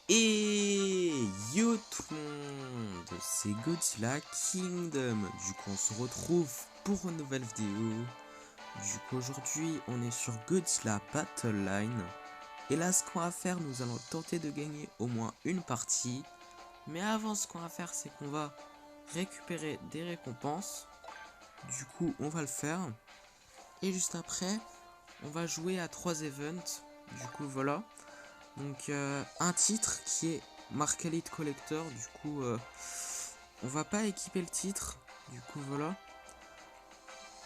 Et yo tout le monde, c'est Godzilla Kingdom. Du coup on se retrouve pour une nouvelle vidéo. Du coup aujourd'hui on est sur Godzilla Battle Line. Et là ce qu'on va faire, nous allons tenter de gagner au moins une partie. Mais avant, ce qu'on va faire, c'est qu'on va récupérer des récompenses. Du coup on va le faire. Et juste après on va jouer à 3 events. Du coup voilà. Donc un titre qui est marque Elite Collector, du coup on va pas équiper le titre, du coup voilà.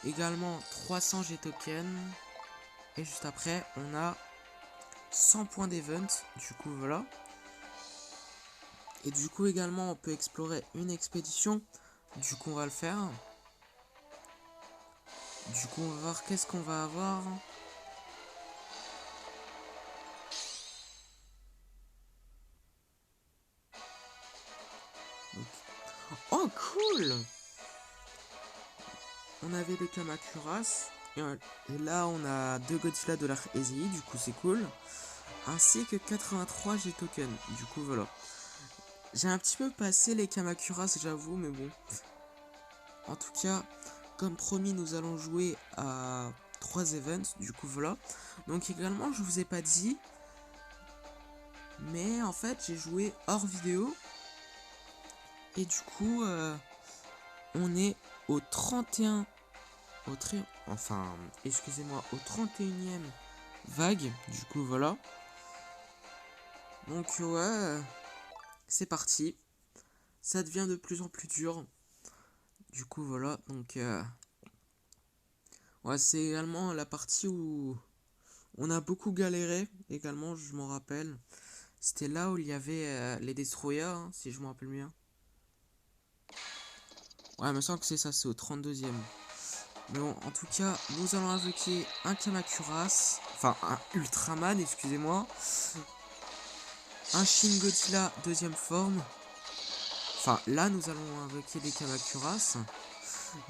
Également 300 G tokens. Et juste après on a 100 points d'event, du coup voilà. Et du coup également on peut explorer une expédition, du coup on va le faire. Du coup on va voir qu'est-ce qu'on va avoir. Donc... Oh cool. On avait des Kamakuras. Et là on a 2 Godzilla de l'Arc Easy, du coup c'est cool. Ainsi que 83 G tokens, du coup voilà. J'ai un petit peu passé les Kamakuras, j'avoue, mais bon. En tout cas, comme promis, nous allons jouer à 3 events, du coup voilà. Donc également, je vous ai pas dit, mais en fait, j'ai joué hors vidéo. Et du coup, on est au 31... excusez-moi, au 31e vague, du coup voilà. Donc ouais, c'est parti. Ça devient de plus en plus dur. Du coup voilà, donc ouais, c'est également la partie où on a beaucoup galéré, également je m'en rappelle. C'était là où il y avait les destroyers, hein, si je me rappelle bien. Ouais, il me semble que c'est ça, c'est au 32e. Mais bon, en tout cas, nous allons invoquer un Kamakuras, enfin un Ultraman, excusez-moi. Un Shin Godzilla deuxième forme. Enfin, là, nous allons invoquer des Kamakuras.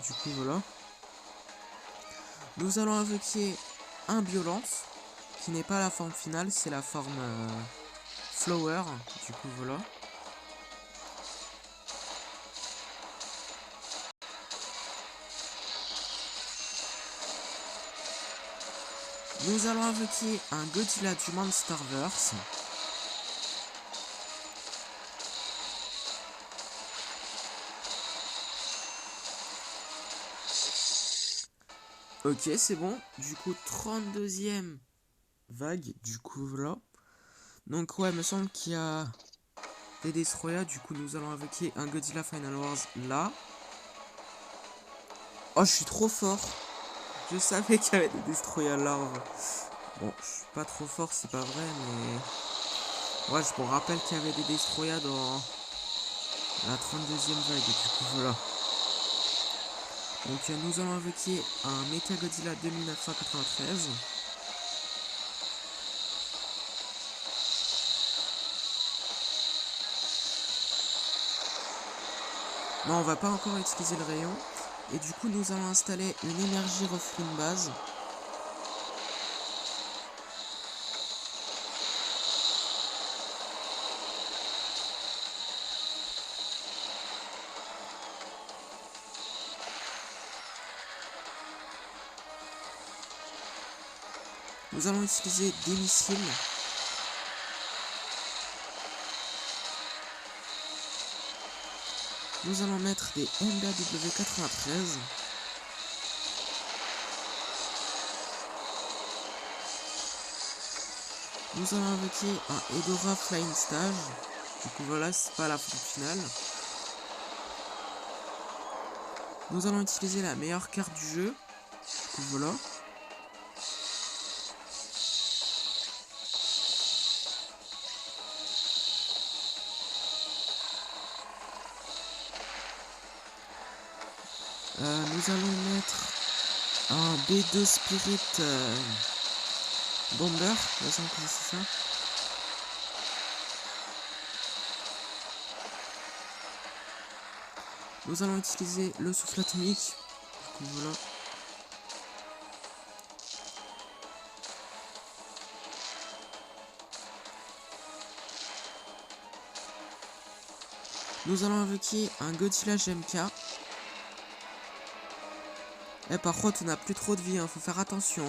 Du coup, voilà. Nous allons invoquer un Violence, qui n'est pas la forme finale, c'est la forme Flower. Du coup, voilà. Nous allons invoquer un Godzilla du Monsterverse. Ok, c'est bon. Du coup, 32e vague. Du coup, voilà. Donc, ouais, il me semble qu'il y a des Destroyers. Du coup, nous allons invoquer un Godzilla Final Wars là. Oh, je suis trop fort. Je savais qu'il y avait des Destroyers larves. Bon, je suis pas trop fort, c'est pas vrai, mais... Ouais, je me rappelle qu'il y avait des Destroyers dans la 32e vague. Du coup, voilà. Donc, nous allons invoquer un Mecha Godzilla de 1993. Non, on va pas encore utiliser le rayon. Et du coup, nous allons installer une énergie reflune base. Nous allons utiliser des missiles. Nous allons mettre des MBW93. Nous allons invoquer un Hedorah Flying Stage. Du coup voilà, c'est pas la forme finale. Nous allons utiliser la meilleure carte du jeu. Du coup voilà. Nous allons mettre un B2 Spirit Bomber. Il me semble que c'est ça. Nous allons utiliser le souffle atomique. Du coup voilà. Nous allons invoquer un Godzilla GMK. Eh, par contre, on n'a plus trop de vie, hein, faut faire attention.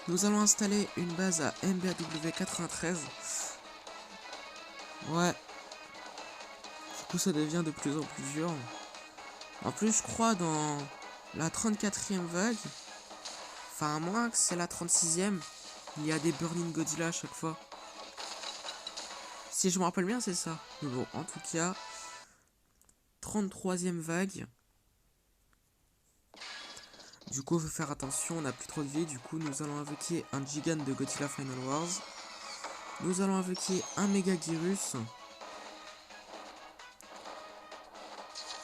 Nous allons installer une base à MBAW 93. Ouais. Du coup, ça devient de plus en plus dur. En plus, je crois dans la 34e vague, enfin à moins que c'est la 36e, il y a des Burning Godzilla à chaque fois. Si je me rappelle bien, c'est ça. Mais bon, en tout cas, 33e vague. Du coup, il faut faire attention, on n'a plus trop de vie. Du coup, nous allons invoquer un Gigant de Godzilla Final Wars. Nous allons invoquer un Megagyrus.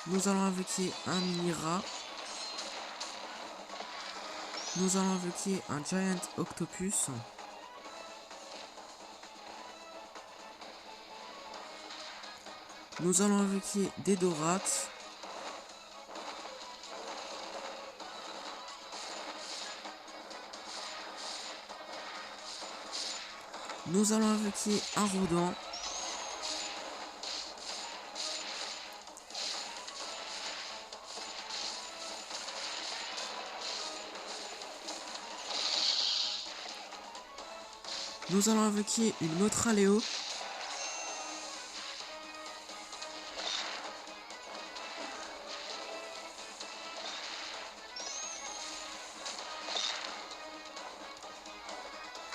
Nous allons invoquer un Mira. Nous allons invoquer un Giant Octopus. Nous allons invoquer des Dorates. Nous allons invoquer un Rodent. Nous allons invoquer une Mothra Léo.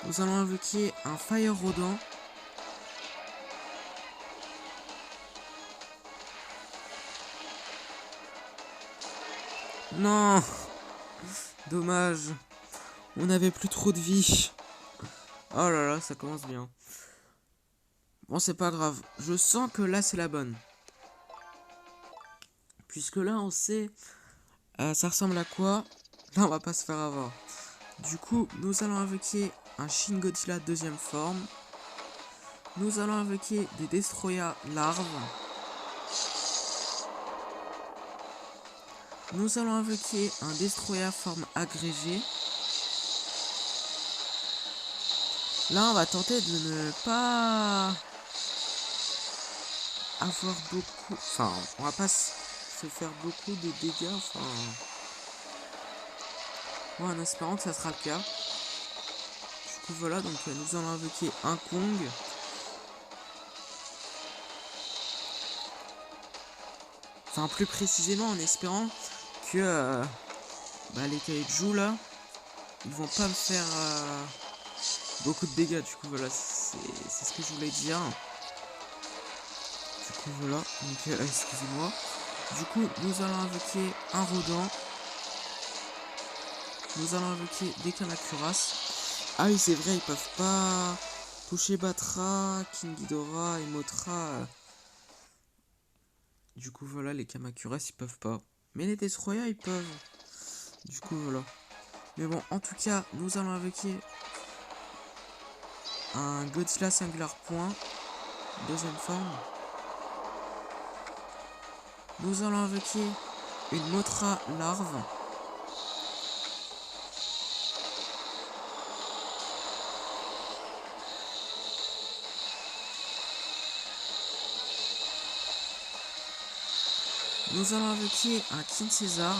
Nous allons invoquer un Fire Rodent. Non, dommage. On n'avait plus trop de vie. Oh là là, ça commence bien. Bon, c'est pas grave. Je sens que là, c'est la bonne. Puisque là, on sait ça ressemble à quoi. Là, on va pas se faire avoir. Du coup, nous allons invoquer un Shin Godzilla deuxième forme. Nous allons invoquer des Destroya larves. Nous allons invoquer un Destroya forme agrégée. Là, on va tenter de ne pas avoir beaucoup... Enfin, on va pas se faire beaucoup de dégâts. Enfin... Ouais, en espérant que ça sera le cas. Du coup, voilà. Donc, nous allons invoquer un Kong. Enfin, plus précisément, en espérant que les kaiju, là, ils vont pas me faire... beaucoup de dégâts, du coup voilà, c'est ce que je voulais dire. Du coup voilà, donc excusez-moi. Du coup nous allons invoquer un Rodent. Nous allons invoquer des Kamacuras. Ah oui c'est vrai, ils peuvent pas toucher Batra, King Ghidorah et Mothra. Du coup voilà, les Kamacuras ils peuvent pas. Mais les Destroya ils peuvent. Du coup voilà. Mais bon, en tout cas, nous allons invoquer un Godzilla Singular Point, deuxième forme. Nous allons invoquer une Mothra larve. Nous allons invoquer un King César.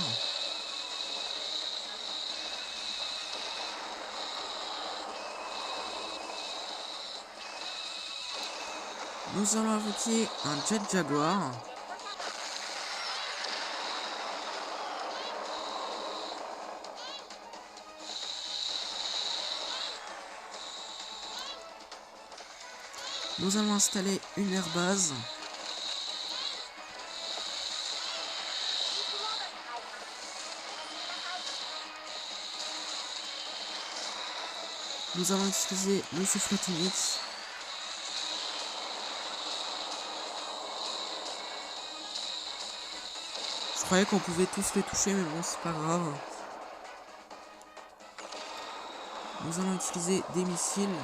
Nous allons invoquer un Jet Jaguar. Nous allons installer une airbase. Nous allons utiliser le souffle atomique. Je croyais qu'on pouvait tous les toucher, mais bon, c'est pas grave. Nous allons utiliser des missiles.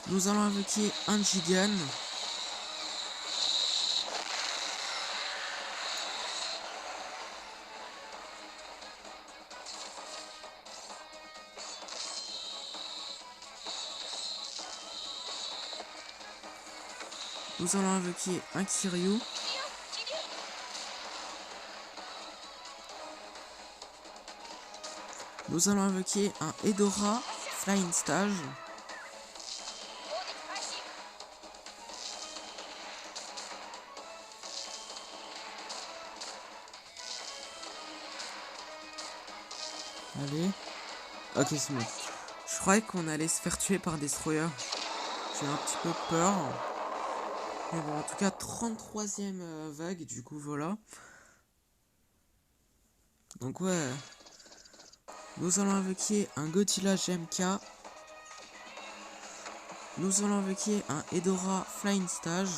Nous allons invoquer un Gigan. Nous allons invoquer un Kiryu. Nous allons invoquer un Edora Flying Stage. Allez. Ok, c'est bon. Je croyais qu'on allait se faire tuer par Destroyer. J'ai un petit peu peur. Mais bon, en tout cas, 33e vague, du coup, voilà. Donc ouais. Nous allons invoquer un Godzilla GMK. Nous allons invoquer un Edora Flying Stage.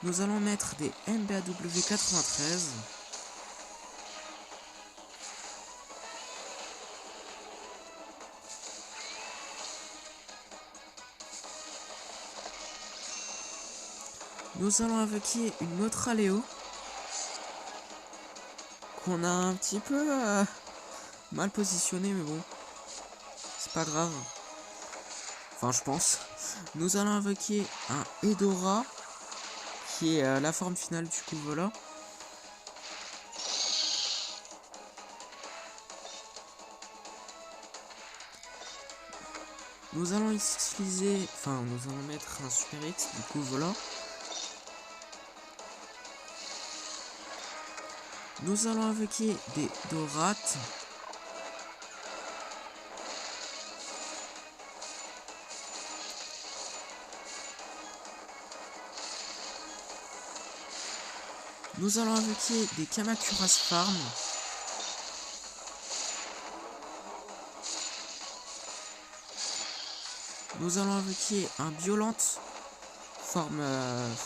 Nous allons mettre des MBAW 93. Nous allons invoquer une Motra Léo. Qu'on a un petit peu mal positionné, mais bon. C'est pas grave. Enfin, je pense. Nous allons invoquer un Edora. Qui est la forme finale, du coup, voilà. Nous allons utiliser... Enfin, nous allons mettre un Super X, du coup, voilà. Nous allons invoquer des Dorates. Nous allons invoquer des Kamakuras Farm. Nous allons invoquer un Violente forme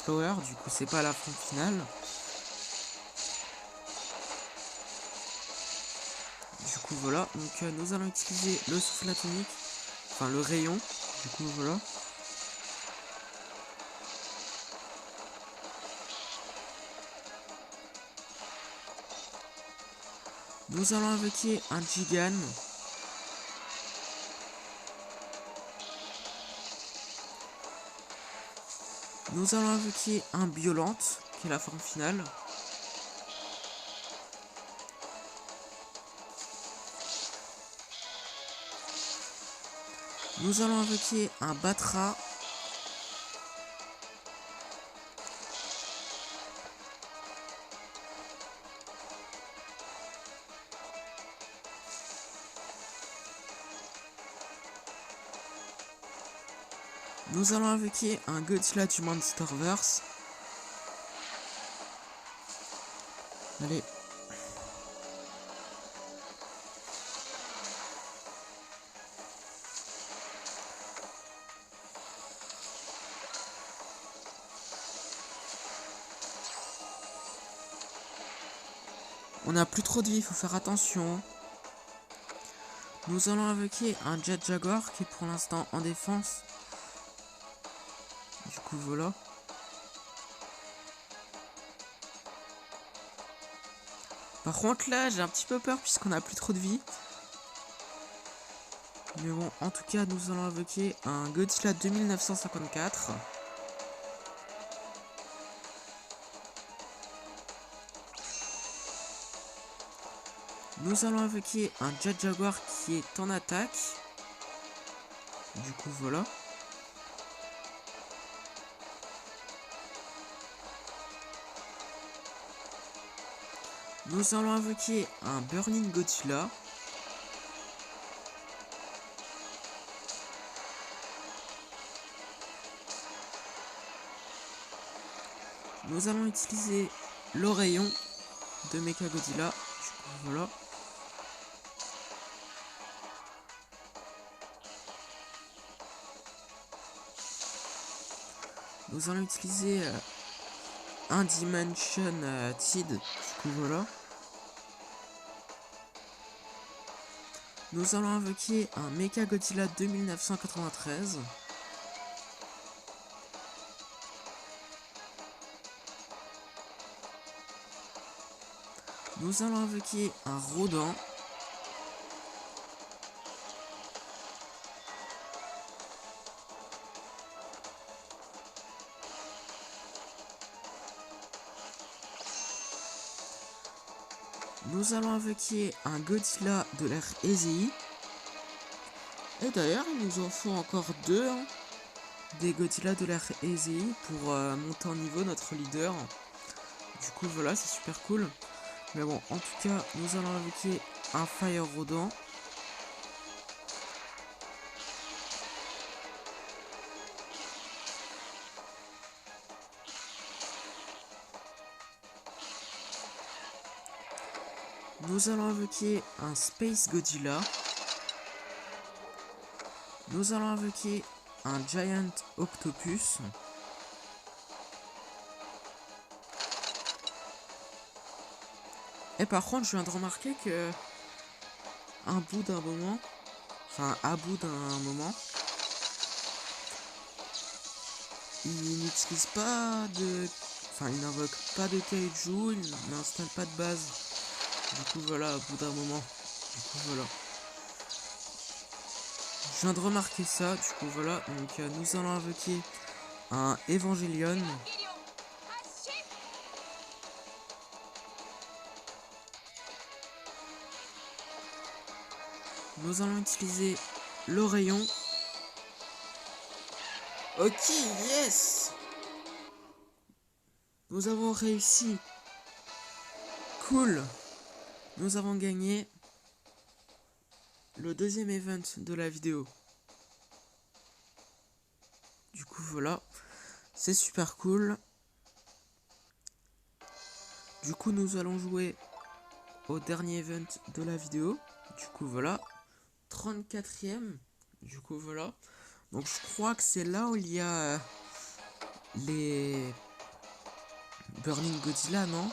Flower, du coup c'est pas la forme finale. Du coup voilà, donc nous allons utiliser le souffle atomique, enfin le rayon, du coup voilà. Nous allons invoquer un Gigan. Nous allons invoquer un Violente, qui est la forme finale. Nous allons invoquer un Batra. Nous allons invoquer un Godzilla du Monsterverse. Allez. On a plus trop de vie, il faut faire attention. Nous allons invoquer un Jet Jaguar qui est pour l'instant en défense. Du coup voilà. Par contre là j'ai un petit peu peur puisqu'on a plus trop de vie. Mais bon, en tout cas nous allons invoquer un Godzilla 2954. Nous allons invoquer un Jet Jaguar qui est en attaque. Du coup voilà. Nous allons invoquer un Burning Godzilla. Nous allons utiliser le rayon de Mecha Godzilla. Du coup voilà. Nous allons utiliser un Dimension Tid. Du coup voilà. Nous allons invoquer un Mecha Godzilla 2993. Nous allons invoquer un Rodin. Nous allons invoquer un Godzilla de l'ère EZI. Et d'ailleurs, il nous en faut encore deux, hein, des Godzilla de l'ère EZI pour monter en niveau notre leader. Du coup, voilà, c'est super cool. Mais bon, en tout cas, nous allons invoquer un Fire Rodent. Nous allons invoquer un Space Godzilla. Nous allons invoquer un Giant Octopus. Et par contre, je viens de remarquer que à bout d'un moment, il n'utilise pas de... il n'invoque pas de kaiju, il n'installe pas de base. Du coup, voilà, à bout d'un moment. Du coup, voilà. Je viens de remarquer ça, du coup, voilà. Donc, nous allons invoquer un Evangelion. Nous allons utiliser le rayon. Ok, yes! Nous avons réussi. Cool. Nous avons gagné le deuxième event de la vidéo. Du coup, voilà. C'est super cool. Du coup, nous allons jouer au dernier event de la vidéo. Du coup, voilà. 34e. Du coup, voilà. Donc, je crois que c'est là où il y a les Burning Godzilla, non?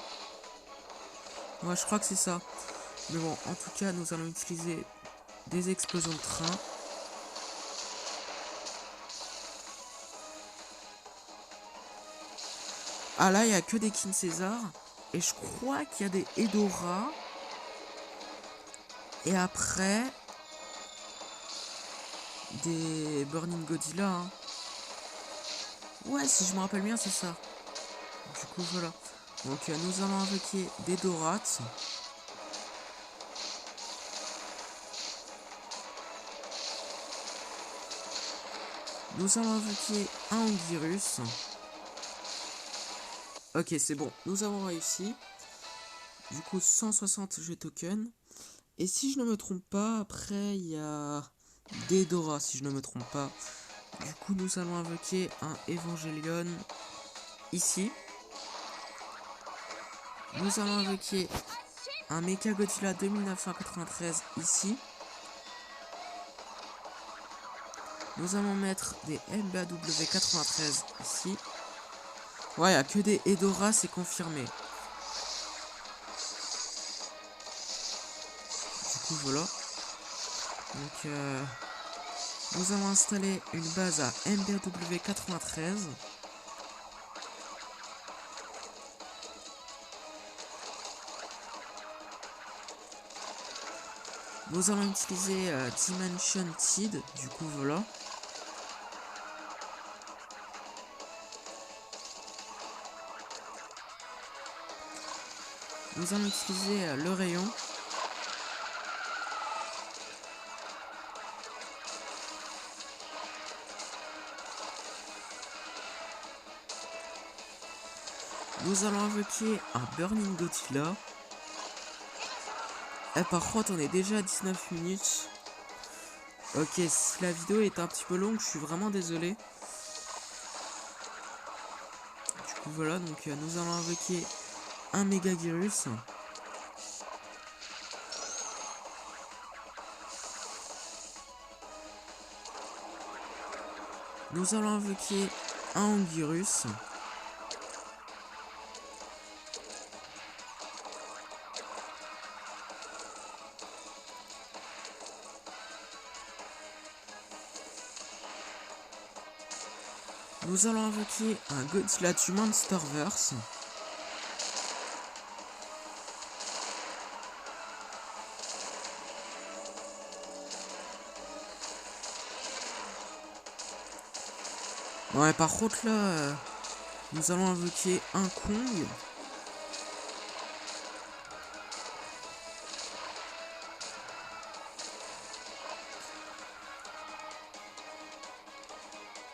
Ouais, je crois que c'est ça. Mais bon, en tout cas, nous allons utiliser des explosions de train. Ah là, il n'y a que des King César. Et je crois qu'il y a des Hedorah. Et après, des Burning Godzilla. Hein. Ouais, si je me rappelle bien, c'est ça. Du coup, voilà. Donc, nous allons invoquer des Dorats. Nous allons invoquer un Anguirus. Ok, c'est bon. Nous avons réussi. Du coup, 160 jeux tokens. Et si je ne me trompe pas, après, il y a des Dora, si je ne me trompe pas. Du coup, nous allons invoquer un Evangelion ici. Nous allons invoquer un Mecha Godzilla 2993 ici. Nous allons mettre des MBAW93 ici. Ouais, il n'y a que des Hedorah, c'est confirmé. Du coup, voilà. Donc, nous allons installer une base à MBAW93. Nous allons utiliser Dimension Seed, du coup voilà. Nous allons utiliser le rayon. Nous allons invoquer un Burning Godzilla. Et par contre on est déjà à 19 minutes. Ok, si la vidéo est un petit peu longue, je suis vraiment désolé. Du coup voilà, donc nous allons invoquer un Megagirus. Nous allons invoquer un Anguirus. Nous allons invoquer un Godzilla du Monsterverse. Ouais, par contre là, nous allons invoquer un Kong.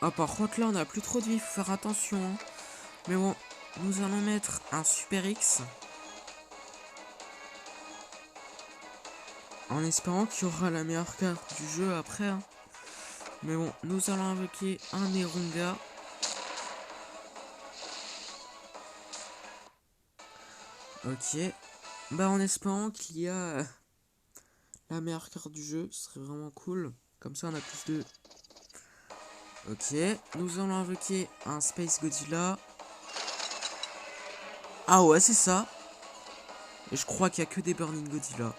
Ah, par contre, là, on a plus trop de vie, faut faire attention. Hein. Mais bon, nous allons mettre un Super X. En espérant qu'il y aura la meilleure carte du jeu après. Hein. Mais bon, nous allons invoquer un Nerunga. Ok. Bah, en espérant qu'il y a la meilleure carte du jeu, ce serait vraiment cool. Comme ça, on a plus de... Ok. Nous allons invoquer un Space Godzilla. Ah ouais, c'est ça. Et je crois qu'il y a que des Burning Godzilla.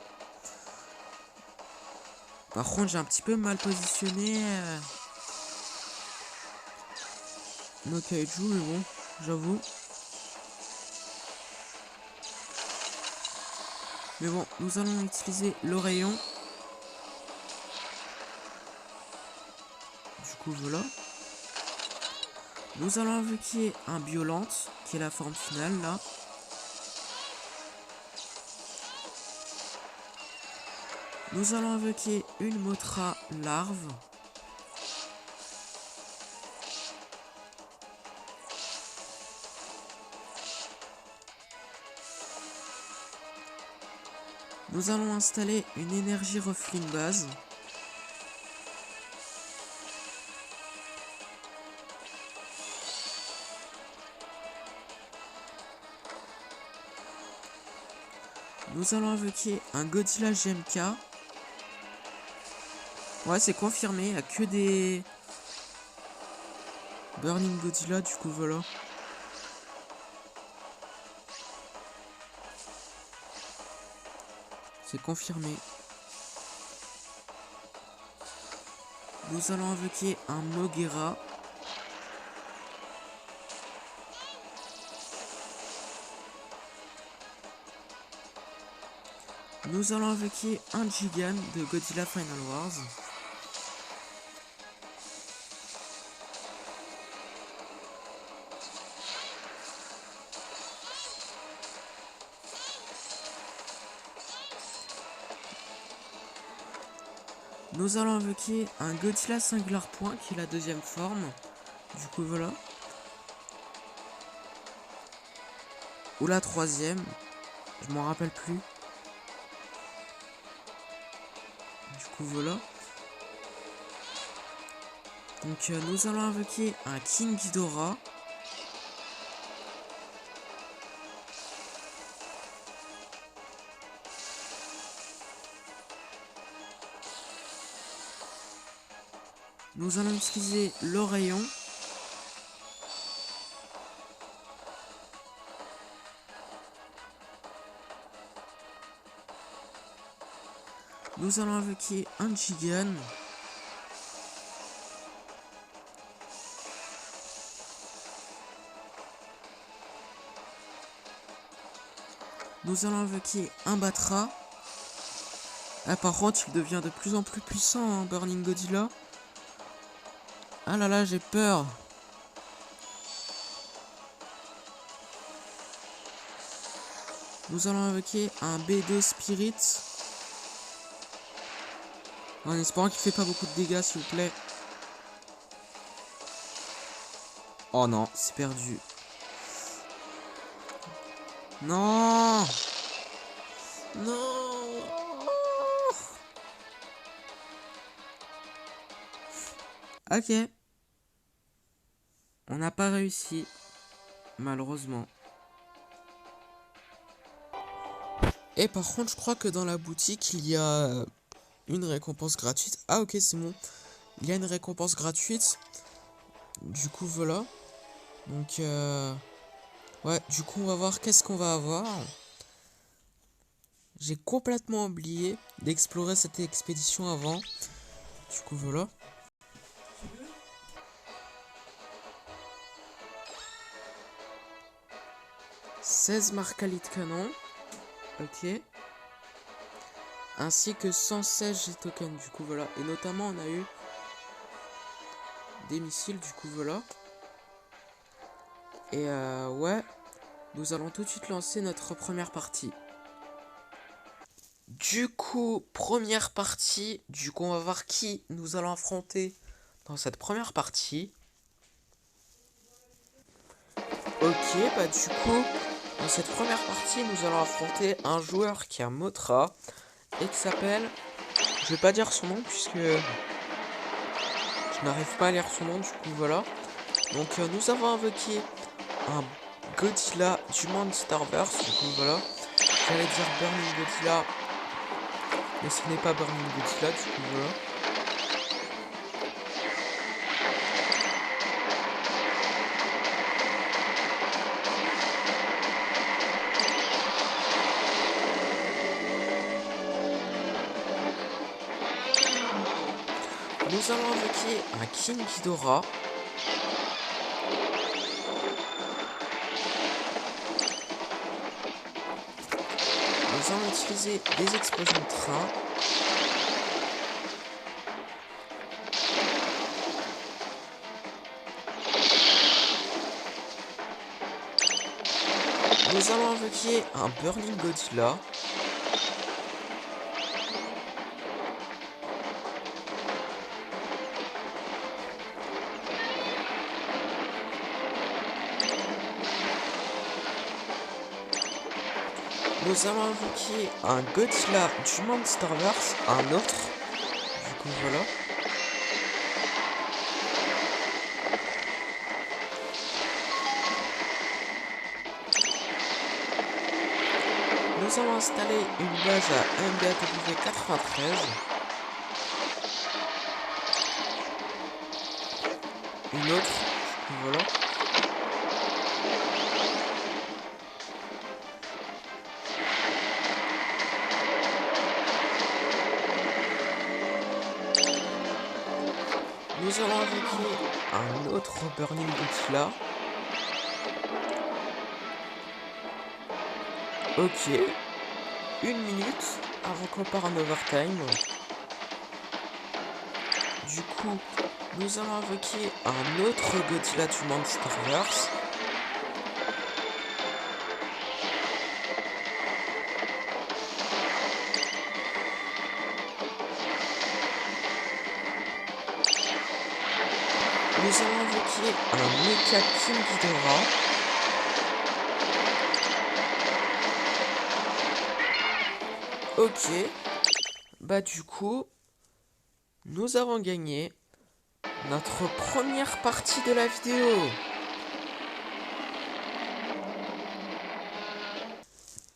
Par contre, j'ai un petit peu mal positionné nos kaiju, mais bon, j'avoue. Mais bon, nous allons utiliser le rayon. Du coup, voilà. Nous allons invoquer un Biolante, qui est la forme finale, là. Nous allons invoquer une Mothra larve. Nous allons installer une énergie refline base. Nous allons invoquer un Godzilla GMK. Ouais, c'est confirmé, il n'y a que des Burning Godzilla, du coup voilà. C'est confirmé. Nous allons invoquer un Moguera. Nous allons invoquer un Gigan de Godzilla Final Wars. Nous allons invoquer un Godzilla Singular Point qui est la deuxième forme. Du coup voilà. Ou la troisième. Je m'en rappelle plus. Du coup voilà. Donc nous allons invoquer un King Ghidorah. Nous allons utiliser le rayon. Nous allons invoquer un Gigan. Nous allons invoquer un Batra. Ah, par contre, il devient de plus en plus puissant, hein, Burning Godzilla. Ah là là, j'ai peur. Nous allons invoquer un B2 Spirit. En espérant qu'il fait pas beaucoup de dégâts, s'il vous plaît. Oh non, c'est perdu. Non. Non. Ok. On n'a pas réussi. Malheureusement. Et par contre, je crois que dans la boutique, il y a une récompense gratuite. Ah ok, c'est bon. Il y a une récompense gratuite. Du coup, voilà. Donc, ouais, du coup, on va voir qu'est-ce qu'on va avoir. J'ai complètement oublié d'explorer cette expédition avant. Du coup, voilà. « 16 marcali de canon. Ok. Ainsi que 116 G-tokens. Du coup, voilà. Et notamment, on a eu des missiles. Du coup, voilà. Et ouais. Nous allons tout de suite lancer notre première partie. Du coup, première partie. Du coup, on va voir qui nous allons affronter dans cette première partie. Ok, bah du coup, dans cette première partie, nous allons affronter un joueur qui a Motra et qui s'appelle... Je vais pas dire son nom puisque je n'arrive pas à lire son nom, du coup voilà. Donc nous avons invoqué un Godzilla du Monsterverse, du coup voilà. J'allais dire Burning Godzilla, mais ce n'est pas Burning Godzilla, du coup voilà. Nous allons invoquer un King Ghidorah. Nous allons utiliser des explosions de train. Nous allons invoquer un Burning Godzilla. Nous allons invoquer un Godzilla du Monsterverse, un autre. Du coup voilà. Nous allons installer une base à MBAW 93. Une autre. Voilà. Nous allons invoquer un autre Burning Godzilla. Ok. 1 minute avant qu'on part en overtime. Du coup, nous allons invoquer un autre Godzilla du Monsterverse. Nous allons invoquer un Mecha King Ghidorah. Ok. Bah du coup, nous avons gagné notre première partie de la vidéo.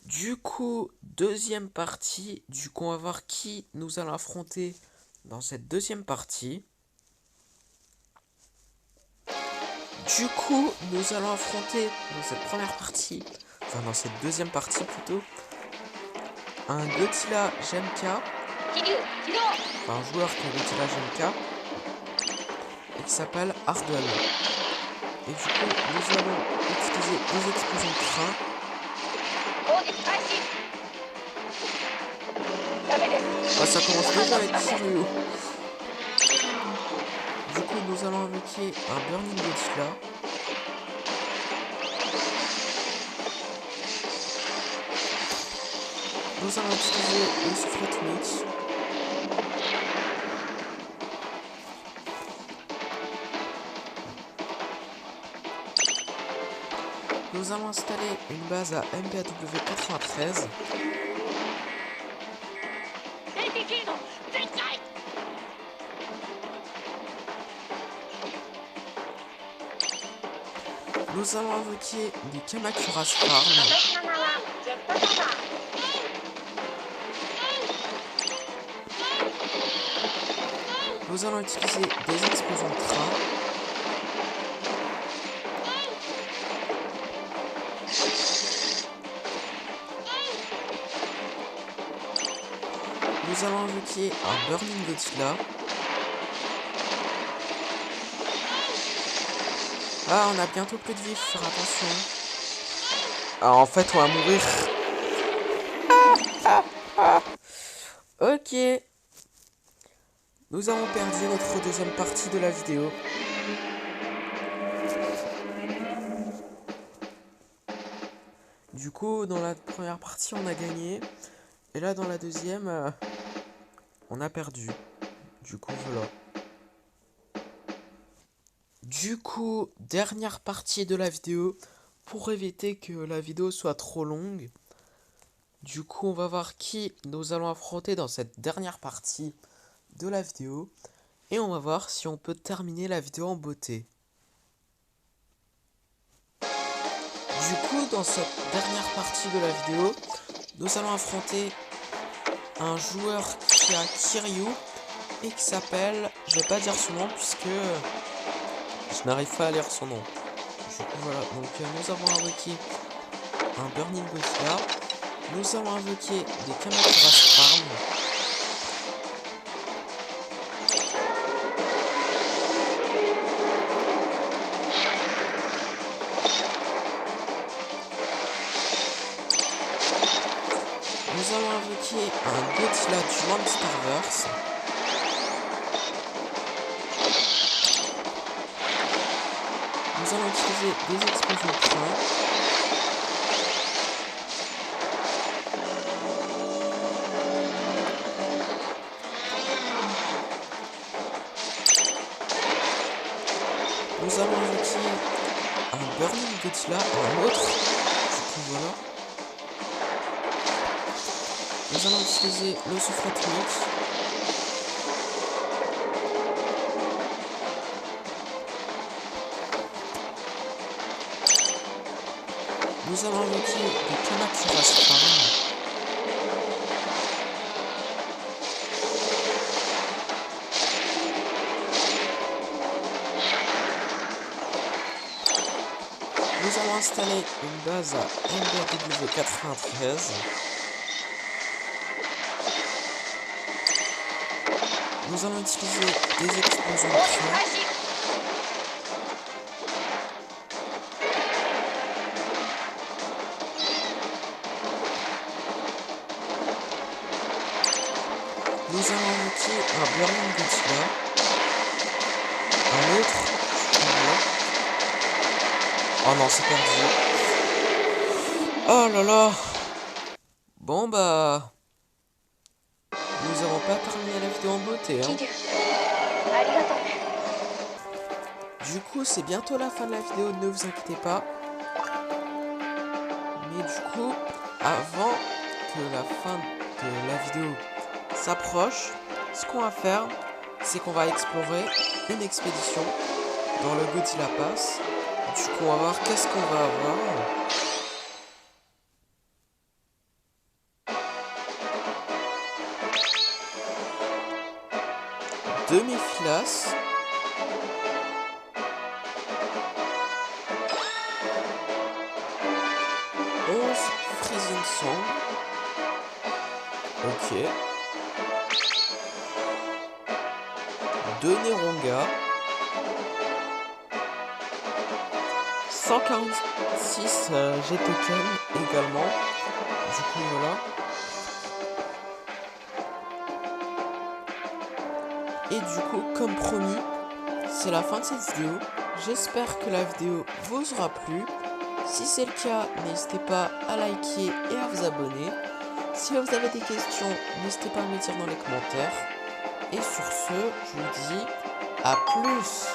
Du coup, deuxième partie. Du coup, on va voir qui nous allons affronter dans cette deuxième partie. Du coup, nous allons affronter dans cette première partie, enfin dans cette deuxième partie plutôt, un Godzilla GMK, enfin un joueur qui a Godzilla GMK, et qui s'appelle Ardwell. Et du coup, nous allons utiliser des explosions de train. Ah, ça commence déjà à être sérieux. Du coup, nous allons invoquer un Burning Godzilla. Nous allons utiliser le souffle atomique. Nous allons installer une base à MBAW 93. Nous allons invoquer des Kamakura Farm. Nous allons utiliser des explosions de train. Nous allons invoquer un Burning Godzilla. Ah, on a bientôt plus de vie, faut faire attention. Ah, en fait, on va mourir. Ok. Nous avons perdu notre deuxième partie de la vidéo. Du coup, dans la première partie, on a gagné. Et là, dans la deuxième, on a perdu. Du coup, voilà. Du coup, dernière partie de la vidéo pour éviter que la vidéo soit trop longue, du coup on va voir qui nous allons affronter dans cette dernière partie de la vidéo. Et on va voir si on peut terminer la vidéo en beauté. Du coup, dans cette dernière partie de la vidéo, nous allons affronter un joueur qui a Kiryu et qui s'appelle, je vais pas dire son nom puisque je n'arrive pas à lire son nom. Du coup voilà, donc nous avons invoqué un Burning Godzilla, nous allons invoquer des Kamakura Farm. Nous allons invoquer un Godzilla du Monsterverse. Nous allons utiliser des explosions de train. Nous allons invoquer un Burning Godzilla, un autre. Du coup voilà. Nous allons utiliser le souffle atomique. Nous allons invoquer des Kamakura Farm. Nous allons installer une base à MBW93. Nous allons utiliser des explosions de train. Nous allons invoquer un Burning Godzilla. Un autre. Oh non, c'est perdu. Oh là là. Bon bah... Nous n'avons pas terminé la vidéo en beauté, hein. Du coup, c'est bientôt la fin de la vidéo, ne vous inquiétez pas. Mais du coup, avant que la fin de la vidéo s'approche, ce qu'on va faire, c'est qu'on va explorer une expédition dans le Godzilla Pass. Du coup, on va voir qu'est-ce qu'on va avoir. Demi-filasse. Freezing Song. Ok. 2 Neronga. 146 G-Token également. Du coup voilà. Et du coup, comme promis, c'est la fin de cette vidéo. J'espère que la vidéo vous aura plu. Si c'est le cas, n'hésitez pas à liker et à vous abonner. Si vous avez des questions, n'hésitez pas à me les dire dans les commentaires. Et sur ce, je vous dis à plus.